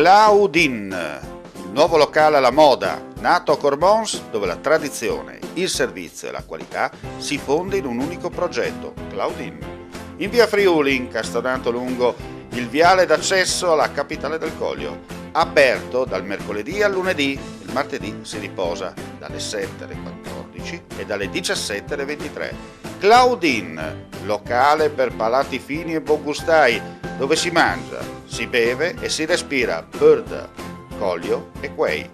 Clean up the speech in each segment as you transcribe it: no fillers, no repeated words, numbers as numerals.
Claudine, il nuovo locale alla moda, nato a Cormons, dove la tradizione, il servizio e la qualità si fonde in un unico progetto, Claudine. In via Friuli, incastonato lungo il viale d'accesso alla capitale del Coglio, aperto dal mercoledì al lunedì, il martedì si riposa dalle 7 alle 14 e dalle 17 alle 23. Claudine, locale per palati fini e buongustai, dove si mangia, si beve e si respira Bird, Coglio e Quay.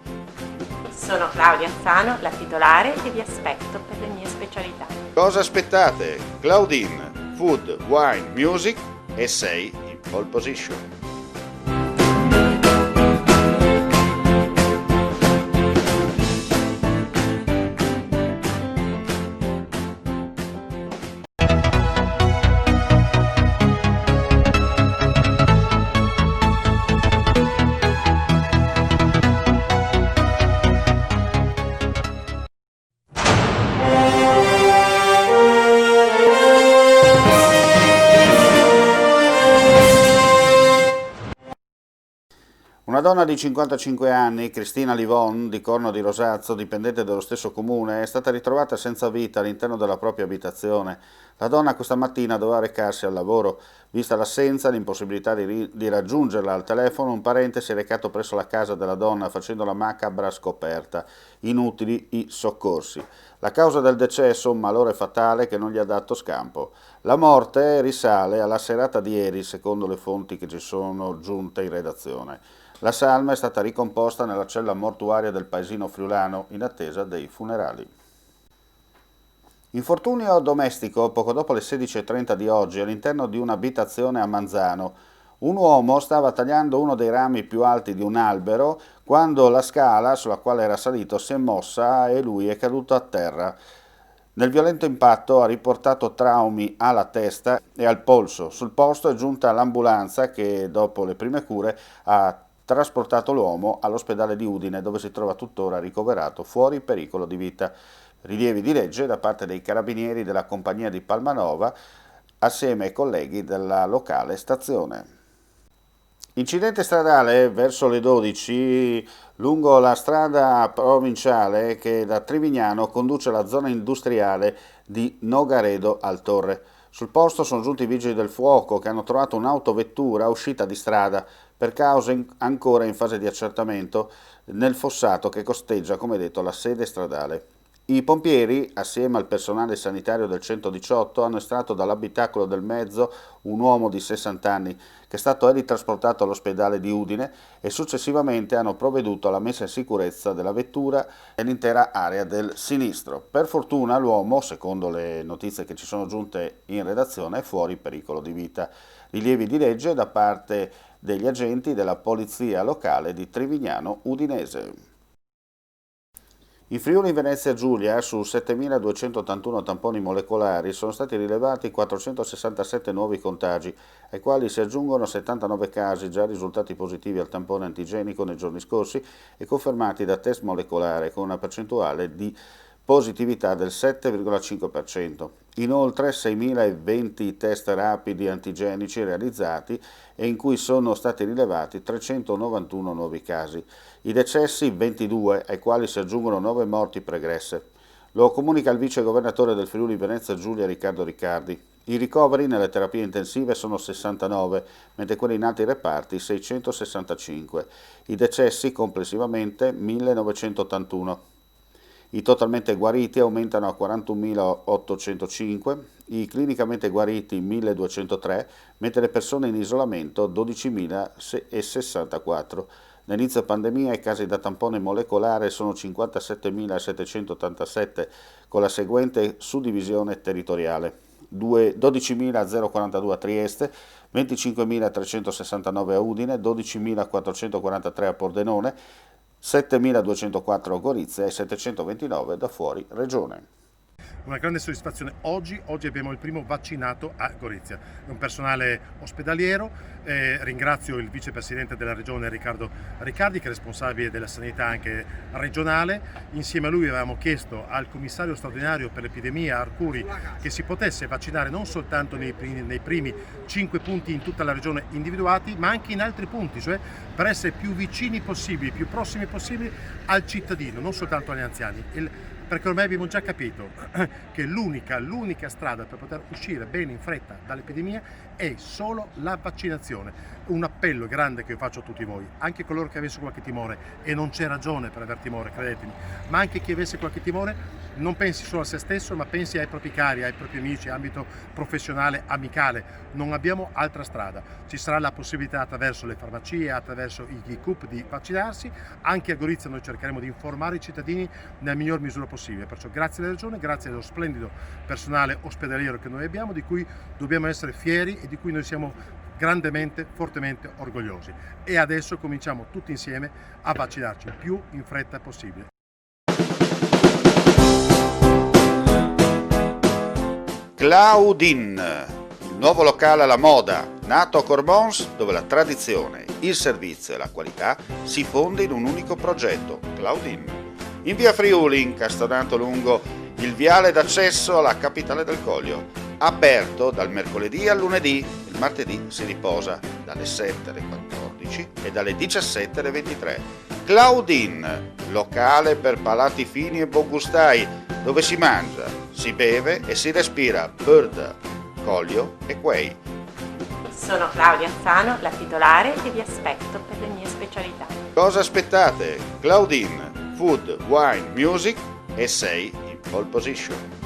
Sono Claudia Azzano, la titolare, e vi aspetto per le mie specialità. Cosa aspettate? Claudine, food, wine, music e sei in pole position. Una donna di 55 anni, Cristina Livon, di Corno di Rosazzo, dipendente dello stesso comune, è stata ritrovata senza vita all'interno della propria abitazione. La donna questa mattina doveva recarsi al lavoro. Vista l'assenza e l'impossibilità di raggiungerla al telefono, un parente si è recato presso la casa della donna facendo la macabra scoperta. Inutili i soccorsi. La causa del decesso, un malore fatale che non gli ha dato scampo. La morte risale alla serata di ieri, secondo le fonti che ci sono giunte in redazione. La salma è stata ricomposta nella cella mortuaria del paesino friulano in attesa dei funerali. Infortunio domestico poco dopo le 16:30 di oggi all'interno di un'abitazione a Manzano. Un uomo stava tagliando uno dei rami più alti di un albero quando la scala sulla quale era salito si è mossa e lui è caduto a terra. Nel violento impatto ha riportato traumi alla testa e al polso. Sul posto è giunta l'ambulanza che, dopo le prime cure, ha trasportato l'uomo all'ospedale di Udine, dove si trova tuttora ricoverato fuori pericolo di vita. Rilievi di legge da parte dei carabinieri della compagnia di Palmanova assieme ai colleghi della locale stazione. Incidente stradale verso le 12 lungo la strada provinciale che da Trivignano conduce alla zona industriale di Nogaredo al Torre. Sul posto sono giunti i vigili del fuoco che hanno trovato un'autovettura uscita di strada per cause ancora in fase di accertamento nel fossato che costeggia, come detto, la sede stradale. I pompieri, assieme al personale sanitario del 118, hanno estratto dall'abitacolo del mezzo un uomo di 60 anni che è stato ritrasportato all'ospedale di Udine e successivamente hanno provveduto alla messa in sicurezza della vettura e l'intera area del sinistro. Per fortuna l'uomo, secondo le notizie che ci sono giunte in redazione, è fuori pericolo di vita. Rilievi di legge da parte degli agenti della polizia locale di Trivignano Udinese. In Friuli Venezia Giulia, su 7.281 tamponi molecolari, sono stati rilevati 467 nuovi contagi, ai quali si aggiungono 79 casi già risultati positivi al tampone antigenico nei giorni scorsi e confermati da test molecolare con una percentuale di positività del 7,5%. Inoltre 6.020 test rapidi antigenici realizzati e in cui sono stati rilevati 391 nuovi casi. I decessi 22, ai quali si aggiungono 9 morti pregresse. Lo comunica il vice governatore del Friuli Venezia Giulia Riccardo Riccardi. I ricoveri nelle terapie intensive sono 69, mentre quelli in altri reparti 665. I decessi complessivamente 1981. I totalmente guariti aumentano a 41.805, i clinicamente guariti 1.203, mentre le persone in isolamento 12.064. All'inizio pandemia i casi da tampone molecolare sono 57.787, con la seguente suddivisione territoriale. 12.042 a Trieste, 25.369 a Udine, 12.443 a Pordenone, 7.204 a Gorizia e 729 da fuori regione. una grande soddisfazione. Oggi abbiamo il primo vaccinato a Gorizia, è un personale ospedaliero. Ringrazio il vicepresidente della regione Riccardo Riccardi, che è responsabile della sanità anche regionale. Insieme a lui avevamo chiesto al commissario straordinario per l'epidemia Arcuri che si potesse vaccinare non soltanto nei primi 5 punti in tutta la regione individuati, ma anche in altri punti, cioè per essere più vicini possibili, più prossimi possibili al cittadino, non soltanto agli anziani. Perché ormai abbiamo già capito che l'unica strada per poter uscire bene in fretta dall'epidemia è solo la vaccinazione. Un appello grande che faccio a tutti voi, anche coloro che avessero qualche timore, e non c'è ragione per aver timore, credetemi, ma anche chi avesse qualche timore, non pensi solo a se stesso, ma pensi ai propri cari, ai propri amici, ambito professionale, amicale. Non abbiamo altra strada. Ci sarà la possibilità attraverso le farmacie, attraverso i CUP di vaccinarsi. Anche a Gorizia noi cercheremo di informare i cittadini nella miglior misura possibile. Perciò grazie alla Regione, grazie allo splendido personale ospedaliero che noi abbiamo, di cui dobbiamo essere fieri e di cui noi siamo grandemente, fortemente orgogliosi. E adesso cominciamo tutti insieme a vaccinarci il più in fretta possibile. Claudin, il nuovo locale alla moda, nato a Corbons, dove la tradizione, il servizio e la qualità si fonde in un unico progetto, Claudin. In via Friuli, incastonato lungo il viale d'accesso alla capitale del Coglio, aperto dal mercoledì al lunedì, il martedì si riposa dalle 7 alle 14 e dalle 17 alle 23. Claudin, locale per palati fini e buongustai, dove si mangia, si beve e si respira Bird, Coglio e Quay. Sono Claudia Azzano, la titolare, e vi aspetto per le mie specialità. Cosa aspettate? Claudin, food, wine, music e sei in pole position.